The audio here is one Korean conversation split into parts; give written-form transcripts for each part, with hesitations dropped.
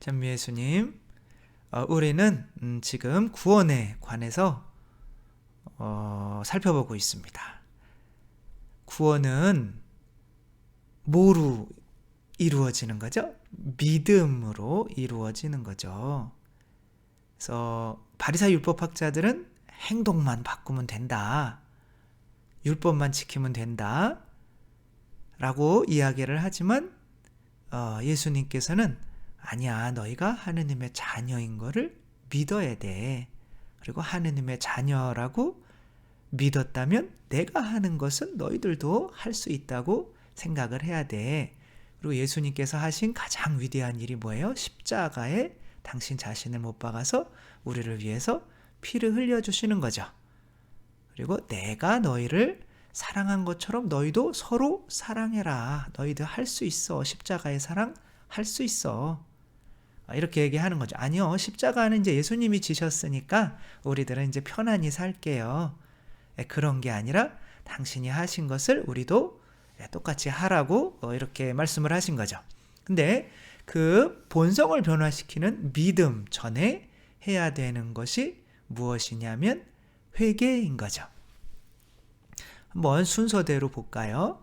찬미 예수님, 우리는 지금 구원에 관해서 살펴보고 있습니다. 구원은 뭐로 이루어지는 거죠? 믿음으로 이루어지는 거죠. 그래서 바리사이 율법학자들은 행동만 바꾸면 된다, 율법만 지키면 된다 라고 이야기를 하지만 예수님께서는 아니야, 너희가 하느님의 자녀인 거를 믿어야 돼. 그리고 하느님의 자녀라고 믿었다면 내가 하는 것은 너희들도 할 수 있다고 생각을 해야 돼. 그리고 예수님께서 하신 가장 위대한 일이 뭐예요? 십자가에 당신 자신을 못 박아서 우리를 위해서 피를 흘려주시는 거죠. 그리고 내가 너희를 사랑한 것처럼 너희도 서로 사랑해라. 너희들 할 수 있어. 십자가의 사랑 할 수 있어. 이렇게 얘기하는 거죠. 아니요, 십자가는 이제 예수님이 지셨으니까 우리들은 이제 편안히 살게요. 그런 게 아니라 당신이 하신 것을 우리도 똑같이 하라고 이렇게 말씀을 하신 거죠. 근데 그 본성을 변화시키는 믿음 전에 해야 되는 것이 무엇이냐면 회개인 거죠. 한번 순서대로 볼까요?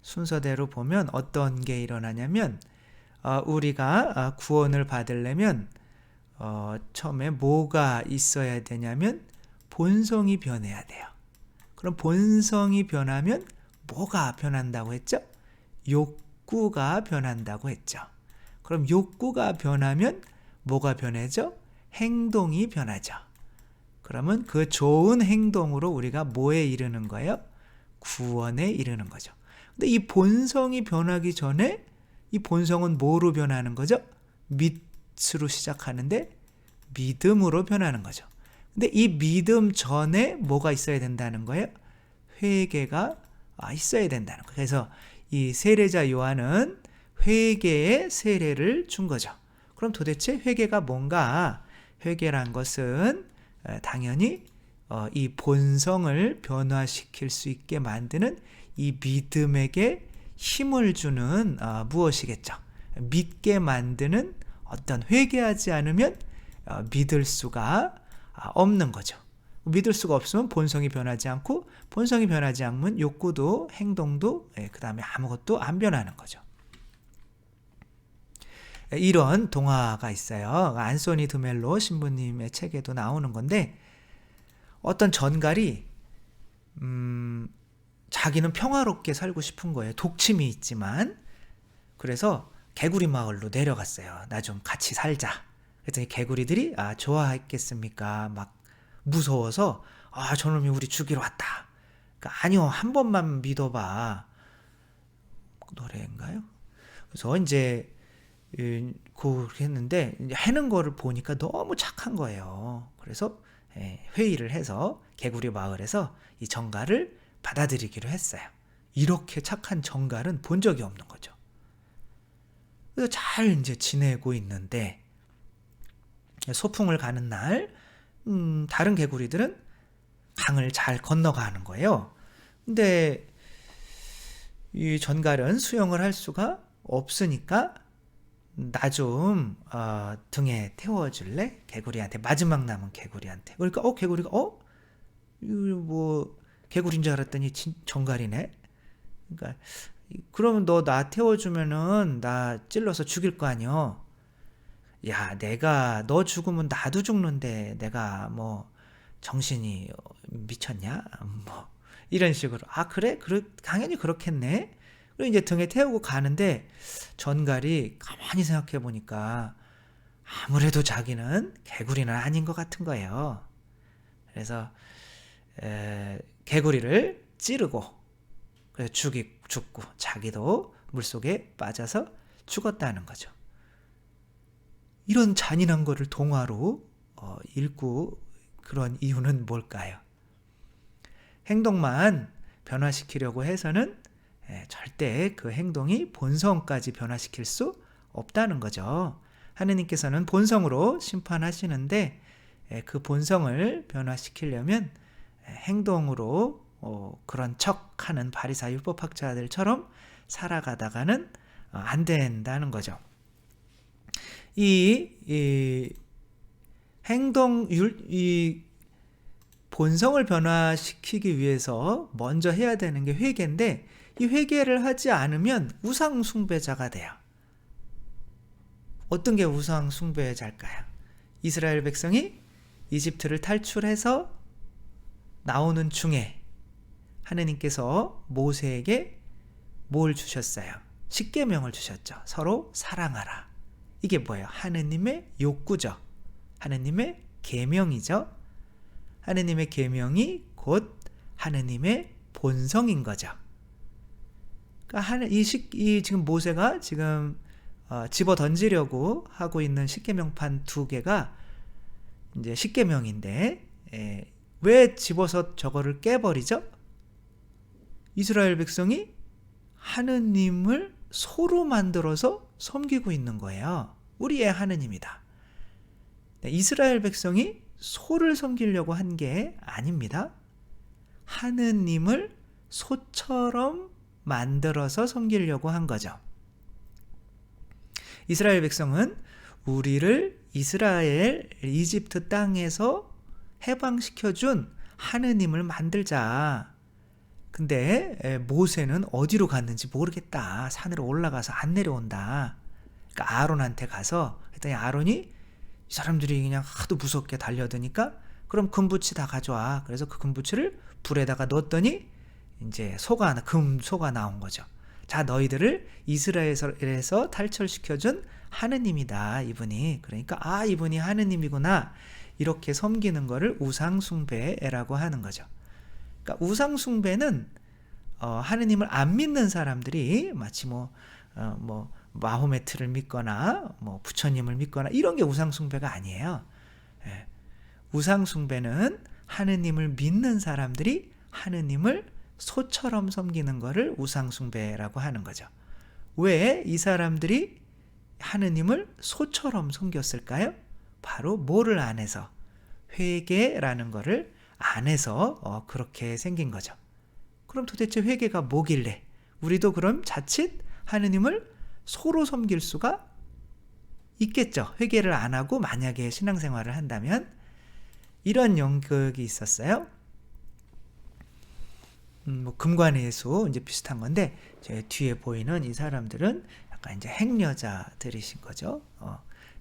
순서대로 보면 어떤 게 일어나냐면 우리가 구원을 받으려면 처음에 뭐가 있어야 되냐면 본성이 변해야 돼요. 그럼 본성이 변하면 뭐가 변한다고 했죠? 욕구가 변한다고 했죠. 그럼 욕구가 변하면 뭐가 변하죠? 행동이 변하죠. 그러면 그 좋은 행동으로 우리가 뭐에 이르는 거예요? 구원에 이르는 거죠. 근데 이 본성이 변하기 전에 이 본성은 뭐로 변하는 거죠? 믿으로 시작하는데 믿음으로 변하는 거죠. 근데 이 믿음 전에 뭐가 있어야 된다는 거예요? 회개가 있어야 된다는 거예요. 그래서 이 세례자 요한은 회개의 세례를 준 거죠. 그럼 도대체 회개가 뭔가? 회개란 것은 당연히 이 본성을 변화시킬 수 있게 만드는 이 믿음에게 힘을 주는 무엇이겠죠? 믿게 만드는 어떤, 회개하지 않으면 믿을 수가 없는 거죠. 믿을 수가 없으면 본성이 변하지 않고, 본성이 변하지 않으면 욕구도 행동도 그 다음에 아무것도 안 변하는 거죠. 이런 동화가 있어요. 안소니 드멜로 신부님의 책에도 나오는 건데, 어떤 전갈이 자기는 평화롭게 살고 싶은 거예요. 독침이 있지만. 그래서 개구리 마을로 내려갔어요. 나 좀 같이 살자. 그랬더니 개구리들이 좋아했겠습니까? 막 무서워서 저놈이 우리 죽이러 왔다. 그러니까 아니요, 한 번만 믿어봐. 노래인가요? 그래서 이제 그렇게 했는데 하는 거를 보니까 너무 착한 거예요. 그래서 회의를 해서 개구리 마을에서 이 정갈을 받아들이기로 했어요. 이렇게 착한 정갈은 본 적이 없는 거죠. 그래서 잘 이제 지내고 있는데 소풍을 가는 날 다른 개구리들은 강을 잘 건너가는 거예요. 근데 이 전갈은 수영을 할 수가 없으니까 나 좀 등에 태워줄래? 개구리한테, 마지막 남은 개구리한테. 그러니까 개구리가 이거 뭐 개구리인 줄 알았더니 정갈이네. 그러니까 그러면 너 나 태워주면은 나 찔러서 죽일 거 아니여. 야, 내가 너 죽으면 나도 죽는데 내가 뭐 정신이 미쳤냐? 뭐 이런 식으로. 그래? 당연히 그렇겠네. 그리고 이제 등에 태우고 가는데 전갈이 가만히 생각해 보니까 아무래도 자기는 개구리는 아닌 것 같은 거예요. 그래서 개구리를 찌르고, 그래서 죽고 자기도 물속에 빠져서 죽었다는 거죠. 이런 잔인한 거를 동화로 읽고 그런 이유는 뭘까요? 행동만 변화시키려고 해서는 절대 그 행동이 본성까지 변화시킬 수 없다는 거죠. 하느님께서는 본성으로 심판하시는데 그 본성을 변화시키려면 행동으로 그런 척하는 바리사이 율법학자들처럼 살아가다가는 안 된다는 거죠. 이 이 본성을 변화시키기 위해서 먼저 해야 되는 게 회개인데, 이 회개를 하지 않으면 우상 숭배자가 돼요. 어떤 게 우상 숭배자일까요? 이스라엘 백성이 이집트를 탈출해서 나오는 중에 하느님께서 모세에게 뭘 주셨어요? 십계명을 주셨죠. 서로 사랑하라. 이게 뭐예요? 하느님의 욕구죠. 하느님의 계명이죠. 하느님의 계명이 곧 하느님의 본성인 거죠. 그러니까 지금 모세가 지금 집어 던지려고 하고 있는 십계명판 2개가 이제 십계명인데, 왜 집어서 저거를 깨버리죠? 이스라엘 백성이 하느님을 소로 만들어서 섬기고 있는 거예요. 우리의 하느님이다. 이스라엘 백성이 소를 섬기려고 한 게 아닙니다. 하느님을 소처럼 만들어서 섬기려고 한 거죠. 이스라엘 백성은 우리를 이집트 땅에서 해방시켜준 하느님을 만들자. 근데 모세는 어디로 갔는지 모르겠다. 산으로 올라가서 안 내려온다. 그러니까 아론한테 가서, 했더니 아론이 이 사람들이 그냥 하도 무섭게 달려드니까 그럼 금붙이 다 가져와. 그래서 그 금붙이를 불에다가 넣었더니 이제 금소가 나온 거죠. 자, 너희들을 이스라엘에서 탈출시켜준 하느님이다, 이분이. 그러니까 이분이 하느님이구나, 이렇게 섬기는 거를 우상숭배라고 하는 거죠. 그러니까 우상숭배는 하느님을 안 믿는 사람들이 마치 마호메트를 믿거나 부처님을 믿거나 이런 게 우상숭배가 아니에요. 우상숭배는 하느님을 믿는 사람들이 하느님을 소처럼 섬기는 거를 우상숭배라고 하는 거죠. 왜 이 사람들이 하느님을 소처럼 섬겼을까요? 바로 뭐를 안 해서? 회개라는 거를 안 해서 그렇게 생긴 거죠. 그럼 도대체 회개가 뭐길래 우리도 그럼 자칫 하느님을 소로 섬길 수가 있겠죠. 회개를 안 하고 만약에 신앙생활을 한다면. 이런 연극이 있었어요. 금관의 예수 이제 비슷한 건데, 제 뒤에 보이는 이 사람들은 약간 이제 행여자들이신 거죠.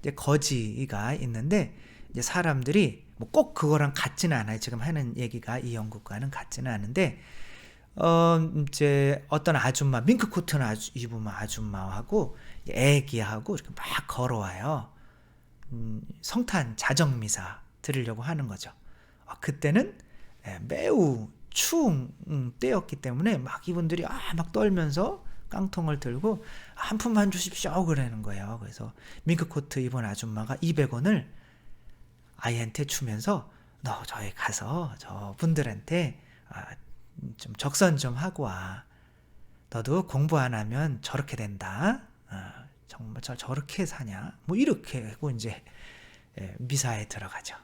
이제 거지가 있는데, 이제 사람들이 꼭 그거랑 같지는 않아요. 지금 하는 얘기가 이 연극과는 같지는 않은데, 이제 어떤 아줌마, 밍크코트 입으면 아줌마하고 애기하고 이렇게 막 걸어와요. 성탄 자정미사 들으려고 하는 거죠. 그때는 매우 추운 때였기 때문에 막 이분들이 막 떨면서 깡통을 들고 한 푼만 주십시오 그러는 거예요. 그래서 밍크코트 입은 아줌마가 200원을 아이한테 주면서, 너 저기 가서 저 분들한테 좀 적선 좀 하고 와. 너도 공부 안 하면 저렇게 된다. 정말 저렇게 사냐? 이렇게 하고 이제 미사에 들어가죠.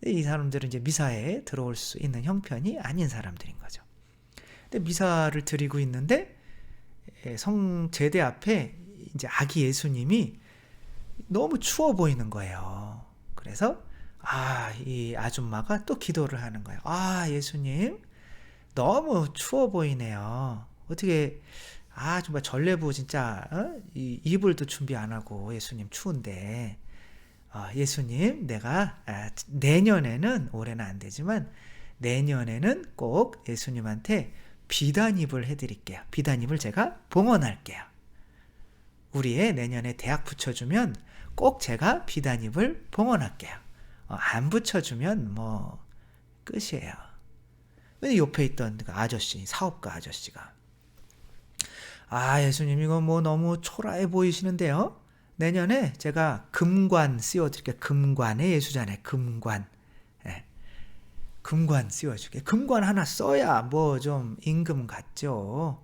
이 사람들은 이제 미사에 들어올 수 있는 형편이 아닌 사람들인 거죠. 근데 미사를 드리고 있는데 성제대 앞에 이제 아기 예수님이 너무 추워 보이는 거예요. 그래서 이 아줌마가 또 기도를 하는 거예요. 예수님 너무 추워 보이네요. 어떻게 정말 전례부 진짜 이 이불도 준비 안 하고 예수님 추운데, 예수님 내가 내년에는, 올해는 안 되지만 내년에는 꼭 예수님한테 비단입을 해드릴게요. 비단입을 제가 봉헌할게요. 우리의 내년에 대학 붙여주면 꼭 제가 비단입을 봉헌할게요. 안 붙여주면 끝이에요. 근데 옆에 있던 그 아저씨, 사업가 아저씨가, 예수님 이거 너무 초라해 보이시는데요. 내년에 제가 금관 씌워드릴게요. 금관의 예수잖아요. 금관. 금관 씌워줄게요. 금관 하나 써야 좀 임금 같죠.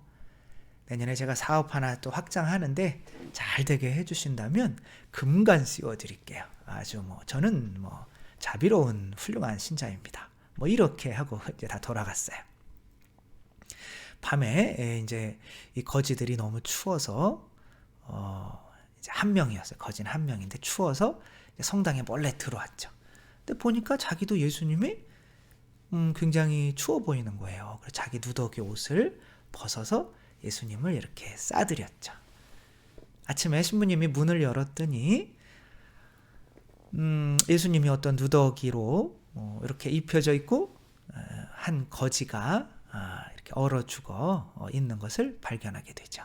내년에 제가 사업 하나 또 확장하는데 잘 되게 해주신다면 금관 씌워드릴게요. 아주 저는 자비로운 훌륭한 신자입니다. 이렇게 하고 이제 다 돌아갔어요. 밤에 이제 이 거지들이 너무 추워서 이제 한 명이었어요. 거진 한 명인데 추워서 성당에 몰래 들어왔죠. 근데 보니까 자기도 예수님이 굉장히 추워 보이는 거예요. 그래서 자기 누더기 옷을 벗어서 예수님을 이렇게 싸드렸죠. 아침에 신부님이 문을 열었더니 예수님이 어떤 누더기로 이렇게 입혀져 있고 한 거지가 이렇게 얼어 죽어 있는 것을 발견하게 되죠.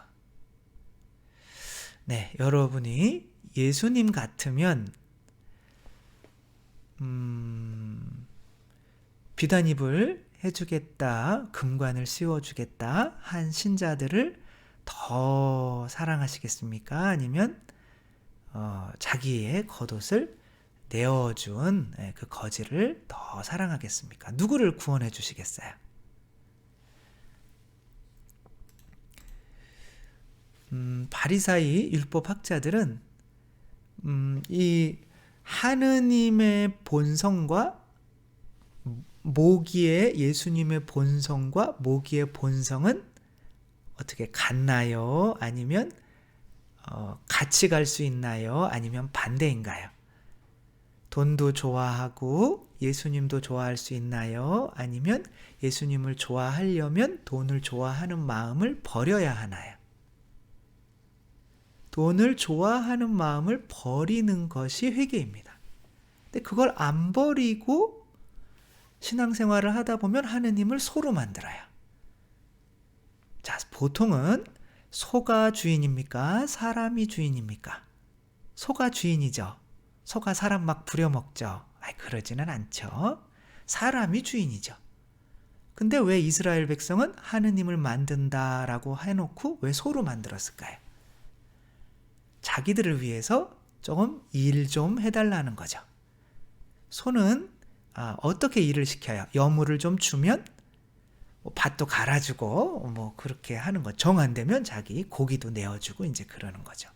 네, 여러분이 예수님 같으면 비단입을 해주겠다, 금관을 씌워주겠다 한 신자들을 더 사랑하시겠습니까? 아니면 자기의 겉옷을 내어준 그 거지를 더 사랑하겠습니까? 누구를 구원해 주시겠어요? 바리사이 율법학자들은 이 하느님의 본성과 모기의 예수님의 본성과 모기의 본성은 어떻게 같나요? 아니면 같이 갈 수 있나요? 아니면 반대인가요? 돈도 좋아하고 예수님도 좋아할 수 있나요? 아니면 예수님을 좋아하려면 돈을 좋아하는 마음을 버려야 하나요? 돈을 좋아하는 마음을 버리는 것이 회개입니다. 근데 그걸 안 버리고 신앙생활을 하다 보면 하느님을 소로 만들어요. 자, 보통은 소가 주인입니까? 사람이 주인입니까? 소가 주인이죠. 소가 사람 막 부려먹죠. 그러지는 않죠. 사람이 주인이죠. 근데 왜 이스라엘 백성은 하느님을 만든다라고 해놓고 왜 소로 만들었을까요? 자기들을 위해서 조금 일 좀 해달라는 거죠. 소는 어떻게 일을 시켜요? 여물을 좀 주면 밭도 갈아주고 그렇게 하는 거. 정 안 되면 자기 고기도 내어주고 이제 그러는 거죠.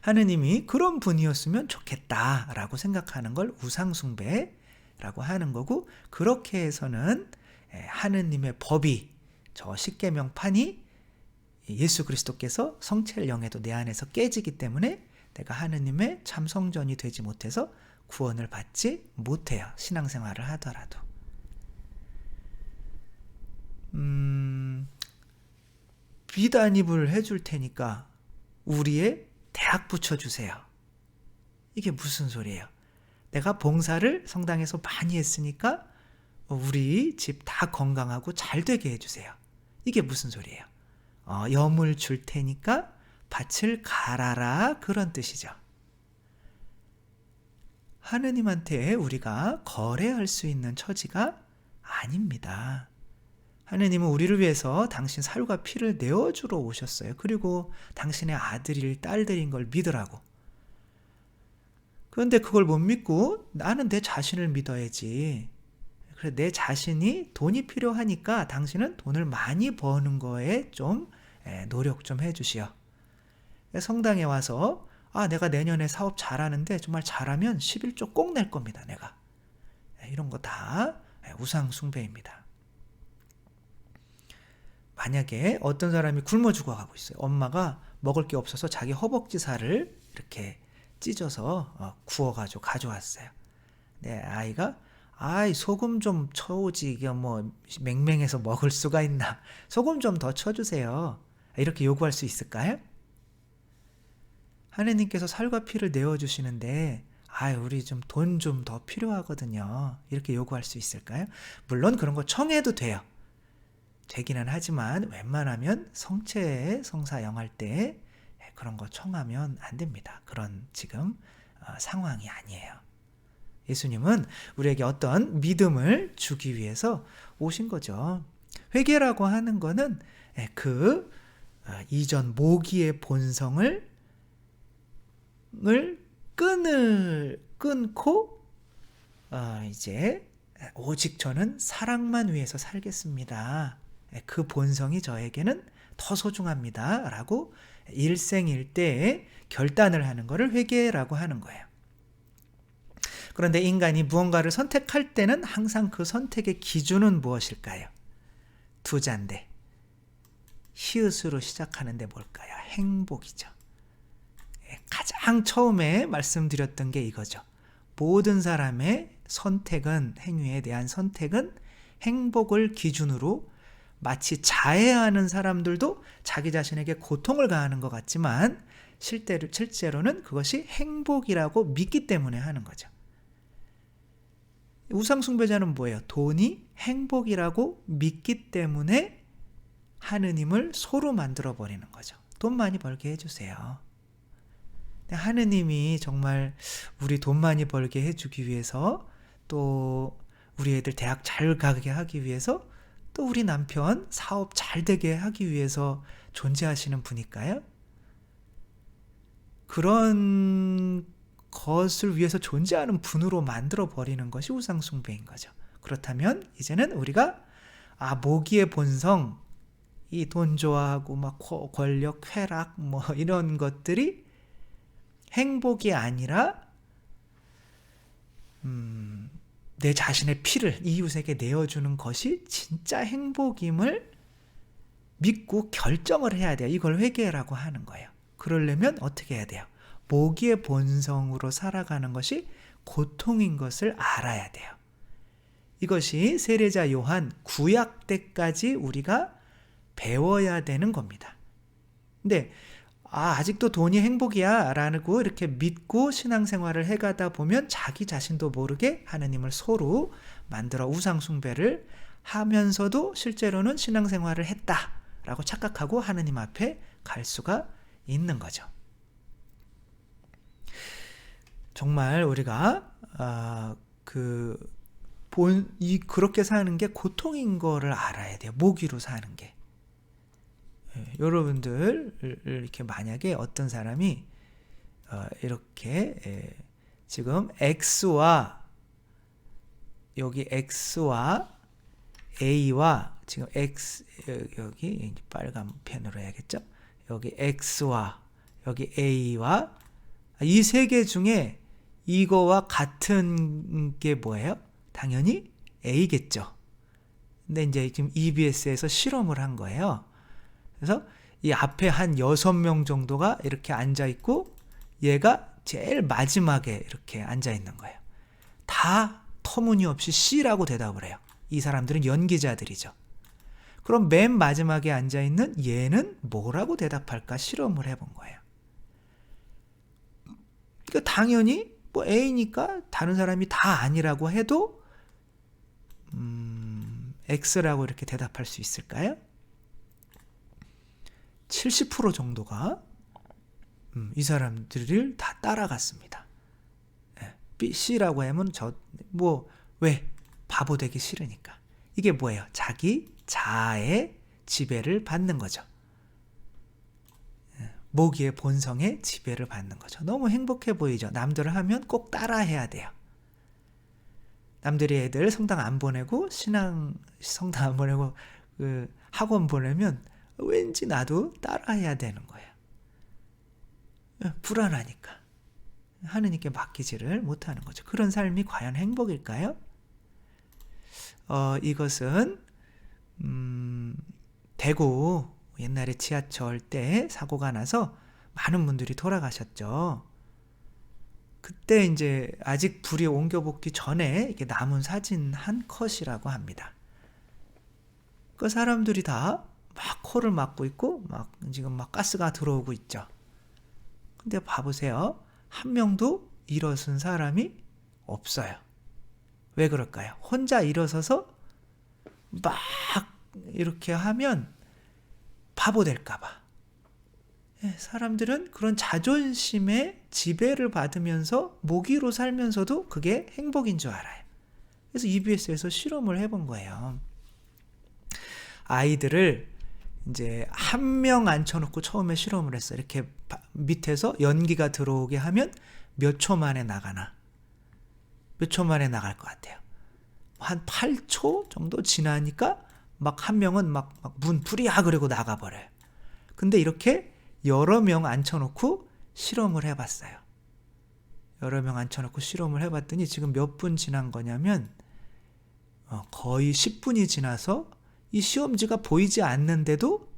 하느님이 그런 분이었으면 좋겠다라고 생각하는 걸 우상숭배라고 하는 거고, 그렇게 해서는 하느님의 법이 저 십계명판이 예수 그리스도께서 성체를 영해도 내 안에서 깨지기 때문에 내가 하느님의 참 성전이 되지 못해서 구원을 받지 못해요. 신앙생활을 하더라도. 비단입을 해줄 테니까 우리의 대학 붙여주세요. 이게 무슨 소리예요? 내가 봉사를 성당에서 많이 했으니까 우리 집 다 건강하고 잘 되게 해주세요. 이게 무슨 소리예요? 염을 줄 테니까 밭을 갈아라, 그런 뜻이죠. 하느님한테 우리가 거래할 수 있는 처지가 아닙니다. 하느님은 우리를 위해서 당신 살과 피를 내어주러 오셨어요. 그리고 당신의 아들일 딸들인 걸 믿으라고. 그런데 그걸 못 믿고 나는 내 자신을 믿어야지. 그래, 내 자신이 돈이 필요하니까 당신은 돈을 많이 버는 거에 좀 노력 좀 해주시오. 성당에 와서 내가 내년에 사업 잘하는데 정말 잘하면 11조 꼭 낼 겁니다. 내가. 이런 거 다 우상 숭배입니다. 만약에 어떤 사람이 굶어 죽어가고 있어요. 엄마가 먹을 게 없어서 자기 허벅지 살을 이렇게 찢어서 구워가지고 가져왔어요. 내 아이가 소금 좀 쳐오지, 이게 맹맹해서 먹을 수가 있나, 소금 좀 더 쳐주세요, 이렇게 요구할 수 있을까요? 하느님께서 살과 피를 내어주시는데 우리 좀 돈 좀 더 필요하거든요, 이렇게 요구할 수 있을까요? 물론 그런 거 청해도 돼요. 되기는 하지만 웬만하면 성체 성사 영할 때 그런 거 청하면 안 됩니다. 그런 지금 상황이 아니에요. 예수님은 우리에게 어떤 믿음을 주기 위해서 오신 거죠. 회개라고 하는 거는 그 이전 모기의 본성을 끊고 이제 오직 저는 사랑만 위해서 살겠습니다. 그 본성이 저에게는 더 소중합니다. 라고 일생일대에 결단을 하는 것을 회개라고 하는 거예요. 그런데 인간이 무언가를 선택할 때는 항상 그 선택의 기준은 무엇일까요? 두 자인데 히읗으로 시작하는데 뭘까요? 행복이죠. 가장 처음에 말씀드렸던 게 이거죠. 모든 사람의 선택은, 행위에 대한 선택은 행복을 기준으로 마치 자해하는 사람들도 자기 자신에게 고통을 가하는 것 같지만 실제로는 그것이 행복이라고 믿기 때문에 하는 거죠. 우상숭배자는 뭐예요? 돈이 행복이라고 믿기 때문에 하느님을 소로 만들어버리는 거죠. 돈 많이 벌게 해주세요. 하느님이 정말 우리 돈 많이 벌게 해주기 위해서, 또 우리 애들 대학 잘 가게 하기 위해서, 또 우리 남편 사업 잘 되게 하기 위해서 존재하시는 분일까요? 그런 것을 위해서 존재하는 분으로 만들어 버리는 것이 우상숭배인 거죠. 그렇다면 이제는 우리가 모기의 본성, 이 돈 좋아하고 막 권력, 쾌락 뭐 이런 것들이 행복이 아니라 내 자신의 피를 이웃에게 내어주는 것이 진짜 행복임을 믿고 결정을 해야 돼요. 이걸 회개라고 하는 거예요. 그러려면 어떻게 해야 돼요? 모기의 본성으로 살아가는 것이 고통인 것을 알아야 돼요. 이것이 세례자 요한 구약 때까지 우리가 배워야 되는 겁니다. 근데 아직도 돈이 행복이야 라고 이렇게 믿고 신앙생활을 해가다 보면 자기 자신도 모르게 하느님을 소로 만들어 우상숭배를 하면서도 실제로는 신앙생활을 했다라고 착각하고 하느님 앞에 갈 수가 있는 거죠. 정말 우리가 그렇게 사는 게 고통인 거를 알아야 돼요. 모기로 사는 게. 여러분들 이렇게 만약에 어떤 사람이 이렇게 지금 X와 여기 X와 A와 지금 X 여기 빨간 펜으로 해야겠죠? 여기 X와 여기 A와 이 세 개 중에 이거와 같은 게 뭐예요? 당연히 A겠죠. 근데 이제 지금 EBS에서 실험을 한 거예요. 그래서 이 앞에 한 6명 정도가 이렇게 앉아있고 얘가 제일 마지막에 이렇게 앉아있는 거예요. 다 터무니없이 C라고 대답을 해요. 이 사람들은 연기자들이죠. 그럼 맨 마지막에 앉아있는 얘는 뭐라고 대답할까 실험을 해본 거예요. 그러니까 당연히 뭐 A니까 다른 사람이 다 아니라고 해도 X라고 이렇게 대답할 수 있을까요? 70% 정도가 이 사람들을 다 따라갔습니다. B, C라고 하면 왜? 바보 되기 싫으니까. 이게 뭐예요? 자기 자아의 지배를 받는 거죠. 모기의 본성의 지배를 받는 거죠. 너무 행복해 보이죠? 남들 하면 꼭 따라해야 돼요. 남들이 애들 성당 안 보내고 성당 안 보내고 학원 보내면 왠지 나도 따라해야 되는 거예요. 불안하니까. 하느님께 맡기지를 못하는 거죠. 그런 삶이 과연 행복일까요? 이것은 대구 옛날에 지하철 때 사고가 나서 많은 분들이 돌아가셨죠. 그때 이제 아직 불이 옮겨붙기 전에 이게 남은 사진 한 컷이라고 합니다. 그 사람들이 다 막 코를 막고 있고 지금 막 가스가 들어오고 있죠. 근데 봐보세요. 한 명도 일어선 사람이 없어요. 왜 그럴까요? 혼자 일어서서 막 이렇게 하면 바보 될까봐. 사람들은 그런 자존심의 지배를 받으면서 모기로 살면서도 그게 행복인 줄 알아요. 그래서 EBS에서 실험을 해본 거예요. 아이들을 이제 한 명 앉혀놓고 처음에 실험을 했어요. 이렇게 밑에서 연기가 들어오게 하면 몇 초 만에 나가나? 몇 초 만에 나갈 것 같아요. 한 8초 정도 지나니까 막 한 명은 막 문 불이야 그러고 나가버려요. 근데 이렇게 여러 명 앉혀놓고 실험을 해봤어요. 여러 명 앉혀놓고 실험을 해봤더니 지금 몇 분 지난 거냐면 거의 10분이 지나서 이 시험지가 보이지 않는데도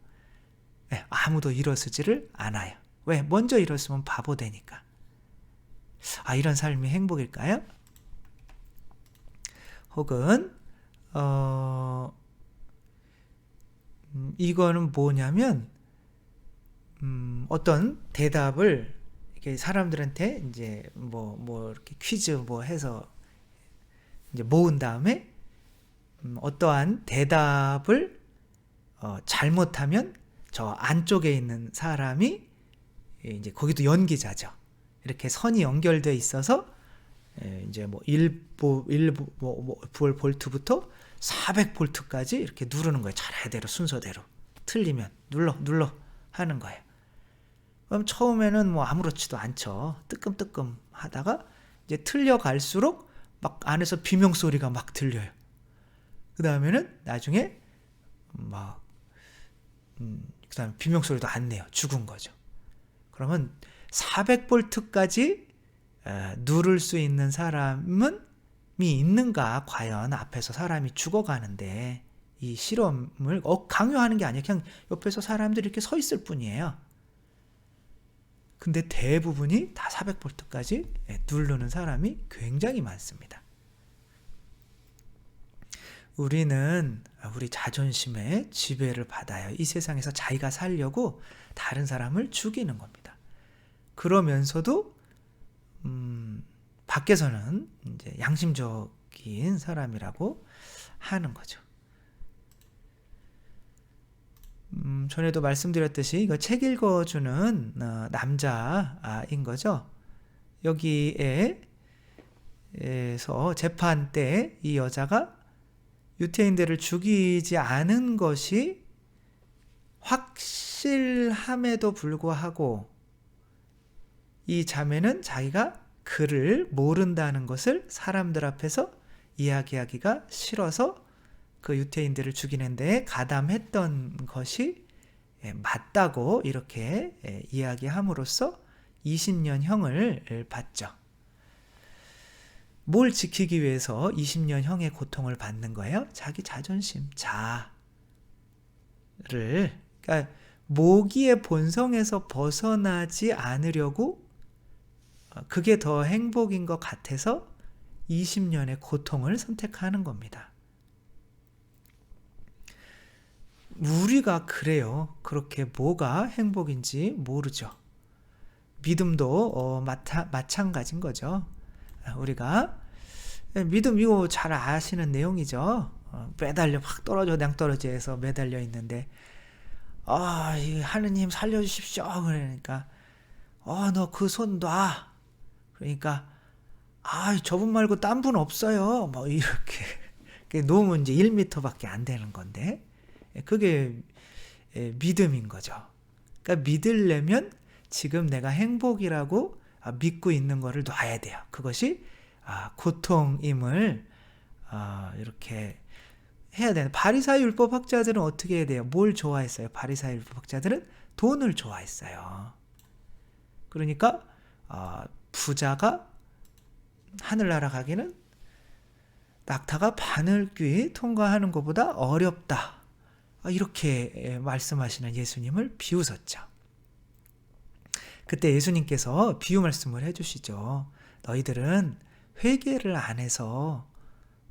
아무도 일어서지를 않아요. 왜? 먼저 일었으면 바보 되니까. 이런 삶이 행복일까요? 혹은 이거는 뭐냐면 어떤 대답을 이렇게 사람들한테 이제 뭐 이렇게 퀴즈 뭐 해서 이제 모은 다음에 어떠한 대답을 잘못하면 저 안쪽에 있는 사람이 이제 거기도 연기자죠. 이렇게 선이 연결돼 있어서 이제 뭐 1볼트부터 400볼트까지 이렇게 누르는 거예요. 차례대로 순서대로. 틀리면 눌러 하는 거예요. 그럼 처음에는 뭐 아무렇지도 않죠. 뜨끔뜨끔 하다가 이제 틀려갈수록 막 안에서 비명소리가 막 들려요. 그 다음에는 나중에 막 그 다음에 비명소리도 안 내요. 죽은 거죠. 그러면 400볼트까지 누를 수 있는 사람이 있는가? 과연 앞에서 사람이 죽어가는데 이 실험을 강요하는 게 아니에요. 그냥 옆에서 사람들이 이렇게 서 있을 뿐이에요. 근데 대부분이 다 400볼트까지 누르는 사람이 굉장히 많습니다. 우리는 우리 자존심에 지배를 받아요. 이 세상에서 자기가 살려고 다른 사람을 죽이는 겁니다. 그러면서도 밖에서는 이제 양심적인 사람이라고 하는 거죠. 전에도 말씀드렸듯이 이거 책 읽어주는 남자인 거죠. 여기에서 재판 때 이 여자가 유태인들을 죽이지 않은 것이 확실함에도 불구하고 이 자매는 자기가 그를 모른다는 것을 사람들 앞에서 이야기하기가 싫어서 그 유태인들을 죽이는 데에 가담했던 것이 맞다고 이렇게 이야기함으로써 20년형을 받죠. 뭘 지키기 위해서 20년형의 고통을 받는 거예요? 자기 자존심, 그러니까 모기의 본성에서 벗어나지 않으려고 그게 더 행복인 것 같아서 20년의 고통을 선택하는 겁니다. 우리가 그래요. 그렇게 뭐가 행복인지 모르죠. 믿음도 마찬가지인 거죠. 우리가 믿음 이거 잘 아시는 내용이죠. 매달려 확 떨어져 낭떠러지에서 매달려 있는데 하느님 살려주십시오. 그러니까 너 그 손 놔. 그러니까 저분 말고 딴 분 없어요. 뭐 이렇게 놓으면 이제 1m밖에 안 되는 건데 그게 믿음인 거죠. 그러니까 믿으려면 지금 내가 행복이라고 믿고 있는 거를 놔야 돼요. 그것이 고통임을 이렇게 해야 되는. 바리사의 율법학자들은 어떻게 해야 돼요? 뭘 좋아했어요? 바리사의 율법학자들은 돈을 좋아했어요. 그러니까 부자가 하늘나라 가기는 낙타가 바늘귀 통과하는 것보다 어렵다. 이렇게 말씀하시는 예수님을 비웃었죠. 그때 예수님께서 비유 말씀을 해주시죠. 너희들은 회개를 안 해서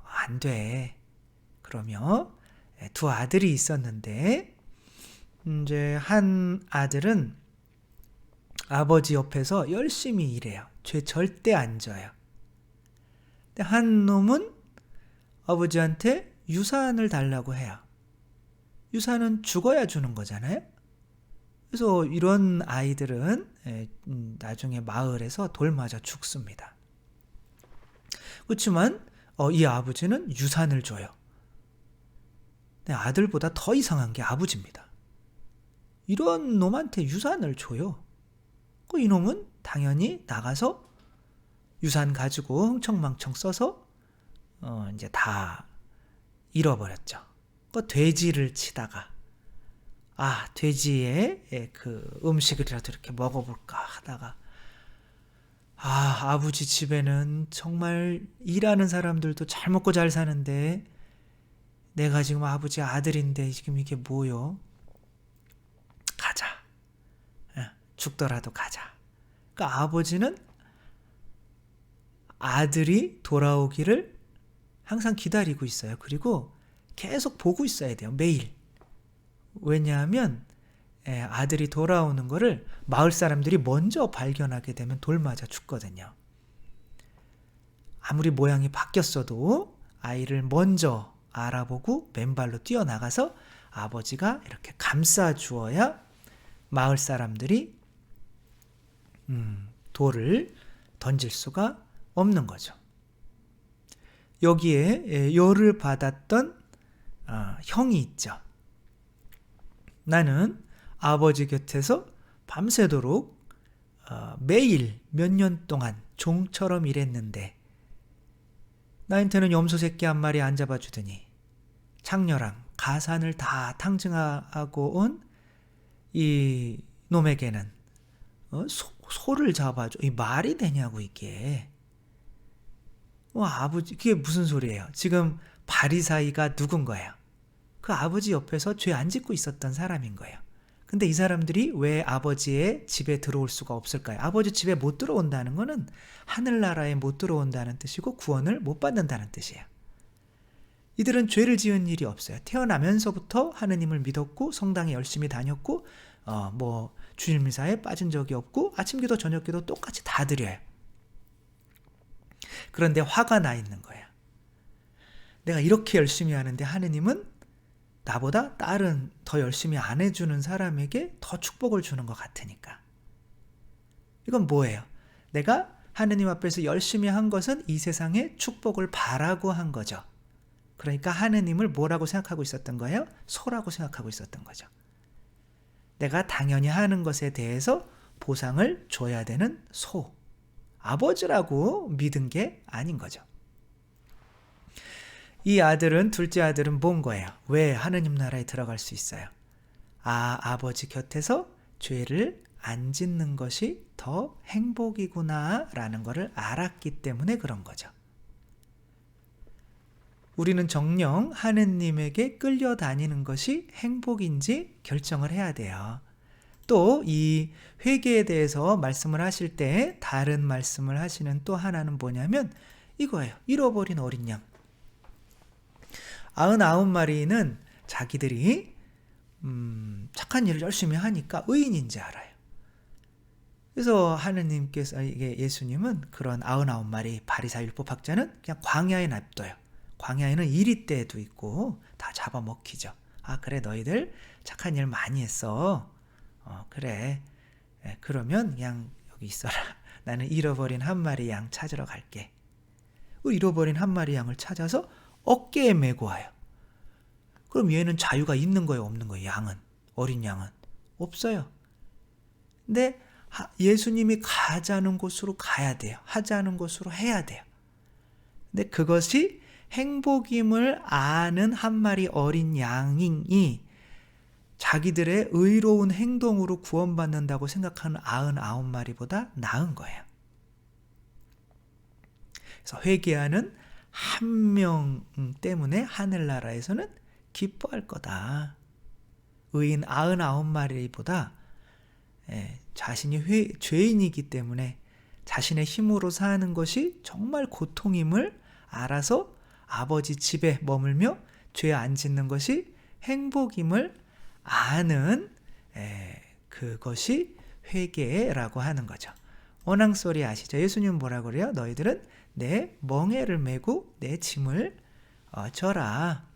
안 돼. 그러며 두 아들이 있었는데 이제 한 아들은 아버지 옆에서 열심히 일해요. 죄 절대 안 져요. 근데 한 놈은 아버지한테 유산을 달라고 해요. 유산은 죽어야 주는 거잖아요. 그래서 이런 아이들은 나중에 마을에서 돌 맞아 죽습니다. 그렇지만 이 아버지는 유산을 줘요. 근데 아들보다 더 이상한 게 아버지입니다. 이런 놈한테 유산을 줘요. 이놈은 당연히 나가서 유산 가지고 흥청망청 써서 이제 다 잃어버렸죠. 돼지를 치다가 돼지의 그 음식이라도 이렇게 먹어볼까 하다가 아버지 집에는 정말 일하는 사람들도 잘 먹고 잘 사는데 내가 지금 아버지 아들인데 지금 이게 뭐요? 가자. 죽더라도 가자. 그러니까 아버지는 아들이 돌아오기를 항상 기다리고 있어요. 그리고 계속 보고 있어야 돼요. 매일. 왜냐하면 아들이 돌아오는 거를 마을 사람들이 먼저 발견하게 되면 돌 맞아 죽거든요. 아무리 모양이 바뀌었어도 아이를 먼저 알아보고 맨발로 뛰어나가서 아버지가 이렇게 감싸주어야 마을 사람들이 돌을 던질 수가 없는 거죠. 여기에 열을 받았던 형이 있죠. 나는 아버지 곁에서 밤새도록 매일 몇 년 동안 종처럼 일했는데 나한테는 염소 새끼 한 마리 안 잡아주더니 창녀랑 가산을 다 탕증하고 온 이 놈에게는 소를 잡아줘. 이 말이 되냐고 이게. 아버지 그게 무슨 소리예요? 지금 바리사이가 누군 거예요? 그 아버지 옆에서 죄 안 짓고 있었던 사람인 거예요. 근데 이 사람들이 왜 아버지의 집에 들어올 수가 없을까요? 아버지 집에 못 들어온다는 거는 하늘나라에 못 들어온다는 뜻이고 구원을 못 받는다는 뜻이에요. 이들은 죄를 지은 일이 없어요. 태어나면서부터 하느님을 믿었고 성당에 열심히 다녔고 주일미사에 빠진 적이 없고 아침기도 저녁기도 똑같이 다 드려요. 그런데 화가 나 있는 거예요. 내가 이렇게 열심히 하는데 하느님은 나보다 딸은 더 열심히 안 해주는 사람에게 더 축복을 주는 것 같으니까. 이건 뭐예요? 내가 하느님 앞에서 열심히 한 것은 이 세상에 축복을 바라고 한 거죠. 그러니까 하느님을 뭐라고 생각하고 있었던 거예요? 소라고 생각하고 있었던 거죠. 내가 당연히 하는 것에 대해서 보상을 줘야 되는 소, 아버지라고 믿은 게 아닌 거죠. 이 아들은, 둘째 아들은 뭔 거예요? 왜 하느님 나라에 들어갈 수 있어요? 아버지 곁에서 죄를 안 짓는 것이 더 행복이구나 라는 것을 알았기 때문에 그런 거죠. 우리는 정녕 하느님에게 끌려다니는 것이 행복인지 결정을 해야 돼요. 또 이 회개에 대해서 말씀을 하실 때 다른 말씀을 하시는 또 하나는 뭐냐면 이거예요. 잃어버린 어린 양. 99마리는 자기들이 착한 일을 열심히 하니까 의인인지 알아요. 그래서 하느님께서, 예수님은 그런 99마리 바리사이 율법학자는 그냥 광야에 놔둬요. 광야에는 이리떼도 있고 다 잡아먹히죠. 그래 너희들 착한 일 많이 했어. 그래. 그러면 그냥 여기 있어라. 나는 잃어버린 한 마리 양 찾으러 갈게. 잃어버린 한 마리 양을 찾아서 어깨에 메고 와요. 그럼 얘는 자유가 있는 거예요, 없는 거예요? 양은, 어린 양은 없어요. 근데 예수님이 가자는 곳으로 가야 돼요. 하자는 곳으로 해야 돼요. 근데 그것이 행복임을 아는 한 마리 어린 양이 자기들의 의로운 행동으로 구원받는다고 생각하는 99마리보다 나은 거예요. 그래서 회개하는 한 명 때문에 하늘나라에서는 기뻐할 거다. 의인 99마리보다 자신이 죄인이기 때문에 자신의 힘으로 사는 것이 정말 고통임을 알아서 아버지 집에 머물며 죄 안 짓는 것이 행복임을 아는 그것이 회개라고 하는 거죠. 원앙소리 아시죠? 예수님은 뭐라고 그래요? 너희들은 내 멍에를 메고 내 짐을 져라.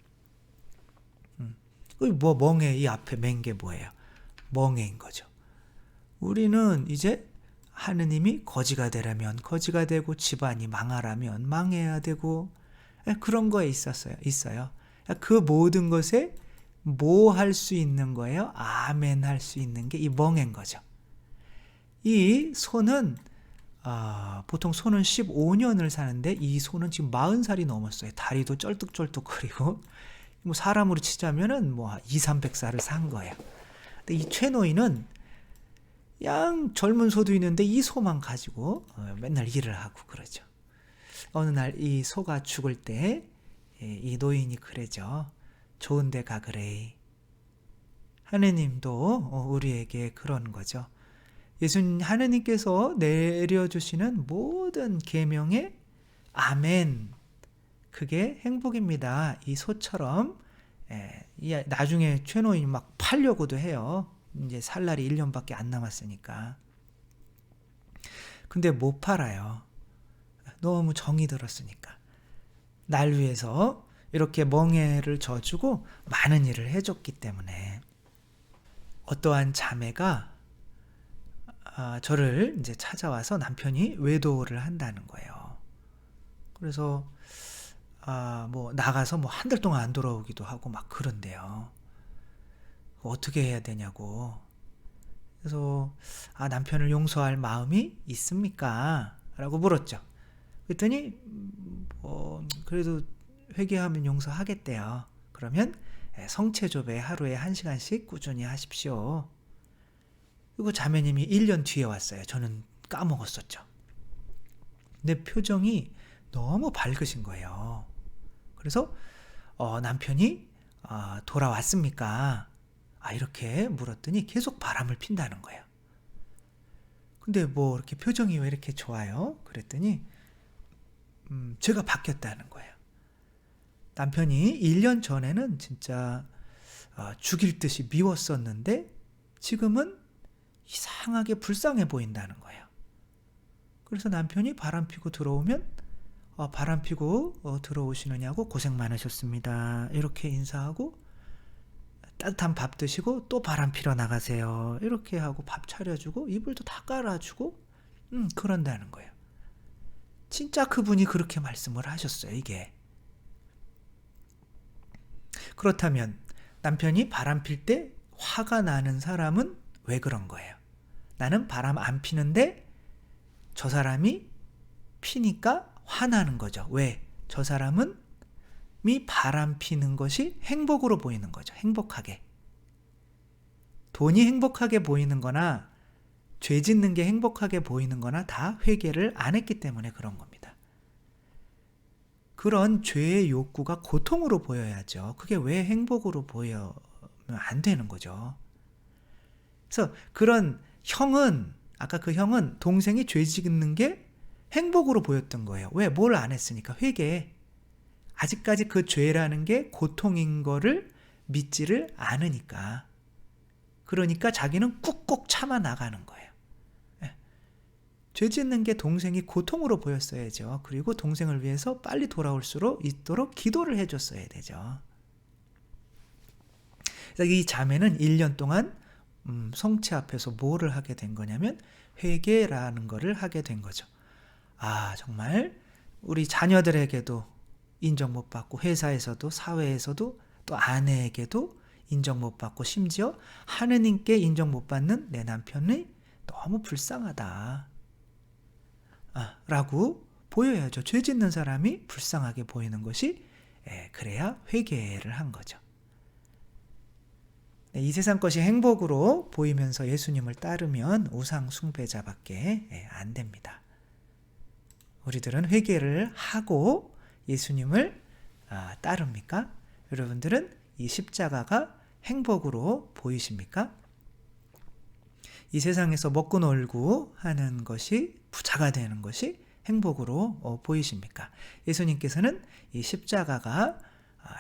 멍에 이 앞에 맨 게 뭐예요? 멍에인 거죠. 우리는 이제 하느님이 거지가 되라면 거지가 되고 집안이 망하라면 망해야 되고 그런 거에 있어요. 그 모든 것에 뭐 할 수 있는 거예요? 아멘 할 수 있는 게 이 멍에인 거죠. 이 소는 보통 소는 15년을 사는데 이 소는 지금 40살이 넘었어요. 다리도 쩔뚝쩔뚝거리고 사람으로 치자면은 200-300살을 산 거예요. 근데 이 최노인은 양 젊은 소도 있는데 이 소만 가지고 맨날 일을 하고 그러죠. 어느 날 이 소가 죽을 때 이 노인이 그러죠. 좋은 데 가그래. 하느님도 우리에게 그런 거죠. 하느님께서 내려주시는 모든 계명의 아멘, 그게 행복입니다. 이 소처럼 나중에 최노인이 막 팔려고도 해요. 이제 살 날이 1년밖에 안 남았으니까. 근데 못 팔아요. 너무 정이 들었으니까. 날 위해서 이렇게 멍에를 져주고 많은 일을 해줬기 때문에. 어떠한 자매가 저를 이제 찾아와서 남편이 외도를 한다는 거예요. 그래서 뭐 나가서 뭐 한 달 동안 안 돌아오기도 하고 막 그런데요. 어떻게 해야 되냐고. 그래서 남편을 용서할 마음이 있습니까? 라고 물었죠. 그랬더니 그래도 회개하면 용서하겠대요. 그러면 성체조배 하루에 1시간씩 꾸준히 하십시오. 그리고 자매님이 1년 뒤에 왔어요. 저는 까먹었었죠. 근데 표정이 너무 밝으신 거예요. 그래서 남편이 돌아왔습니까? 이렇게 물었더니 계속 바람을 핀다는 거예요. 근데 뭐 이렇게 표정이 왜 이렇게 좋아요? 그랬더니 제가 바뀌었다는 거예요. 남편이 1년 전에는 진짜 죽일 듯이 미웠었는데 지금은 이상하게 불쌍해 보인다는 거예요. 그래서 남편이 바람 피고 들어오면 바람 피고 들어오시느냐고 고생 많으셨습니다. 이렇게 인사하고 따뜻한 밥 드시고 또 바람 피러 나가세요. 이렇게 하고 밥 차려주고 이불도 다 깔아주고 그런다는 거예요. 진짜 그분이 그렇게 말씀을 하셨어요. 이게. 그렇다면 남편이 바람 필 때 화가 나는 사람은 왜 그런 거예요? 나는 바람 안 피는데 저 사람이 피니까 화나는 거죠. 왜? 저 사람은 바람 피는 것이 행복으로 보이는 거죠. 행복하게. 돈이 행복하게 보이는 거나 죄 짓는 게 행복하게 보이는 거나 다 회개를 안 했기 때문에 그런 겁니다. 그런 죄의 욕구가 고통으로 보여야죠. 그게 왜 행복으로 보여면 안 되는 거죠. 그래서 그런 형은, 아까 그 형은 동생이 죄 짓는 게 행복으로 보였던 거예요. 왜? 뭘 안 했으니까. 회개. 아직까지 그 죄라는 게 고통인 거를 믿지를 않으니까. 그러니까 자기는 꾹꾹 참아 나가는 거예요. 죄 짓는 게 동생이 고통으로 보였어야죠. 그리고 동생을 위해서 빨리 돌아올 수 있도록 기도를 해줬어야 되죠. 그래서 이 자매는 1년 동안 성체 앞에서 뭐를 하게 된 거냐면 회개라는 거를 하게 된 거죠. 정말 우리 자녀들에게도 인정 못 받고 회사에서도 사회에서도 또 아내에게도 인정 못 받고 심지어 하느님께 인정 못 받는 내 남편이 너무 불쌍하다 라고 보여야죠. 죄 짓는 사람이 불쌍하게 보이는 것이 그래야 회개를 한 거죠. 이 세상 것이 행복으로 보이면서 예수님을 따르면 우상 숭배자밖에 안 됩니다. 우리들은 회개를 하고 예수님을 따릅니까? 여러분들은 이 십자가가 행복으로 보이십니까? 이 세상에서 먹고 놀고 하는 것이, 부자가 되는 것이 행복으로 보이십니까? 예수님께서는 이 십자가가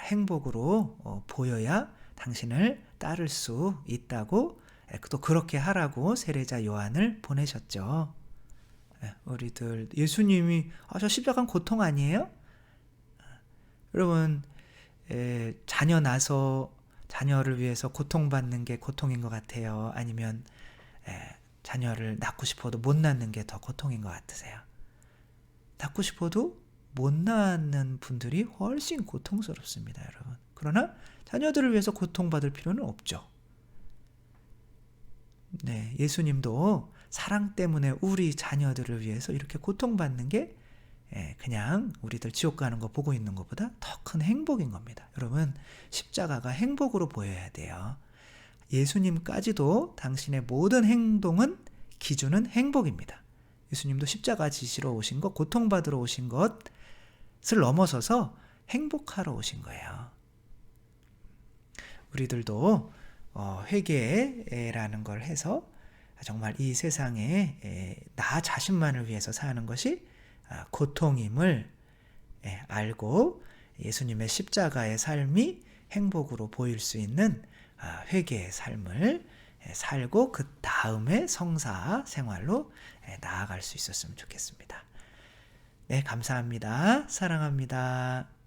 행복으로 보여야 당신을 따를 수 있다고, 또 그렇게 하라고 세례자 요한을 보내셨죠. 우리들, 예수님이 저 십자가는 고통 아니에요? 여러분, 자녀 낳아서 자녀를 위해서 고통받는 게 고통인 것 같아요? 아니면 자녀를 낳고 싶어도 못 낳는 게 더 고통인 것 같으세요? 낳고 싶어도 못 낳는 분들이 훨씬 고통스럽습니다, 여러분. 그러나 자녀들을 위해서 고통받을 필요는 없죠. 네, 예수님도 사랑 때문에 우리 자녀들을 위해서 이렇게 고통받는 게 그냥 우리들 지옥 가는 거 보고 있는 것보다 더 큰 행복인 겁니다. 여러분, 십자가가 행복으로 보여야 돼요. 예수님까지도 당신의 모든 행동은, 기준은 행복입니다. 예수님도 십자가 지시러 오신 것, 고통받으러 오신 것을 넘어서서 행복하러 오신 거예요. 우리들도 회개라는 걸 해서 정말 이 세상에 나 자신만을 위해서 사는 것이 고통임을 알고 예수님의 십자가의 삶이 행복으로 보일 수 있는 회개의 삶을 살고 그 다음에 성사 생활로 나아갈 수 있었으면 좋겠습니다. 네, 감사합니다. 사랑합니다.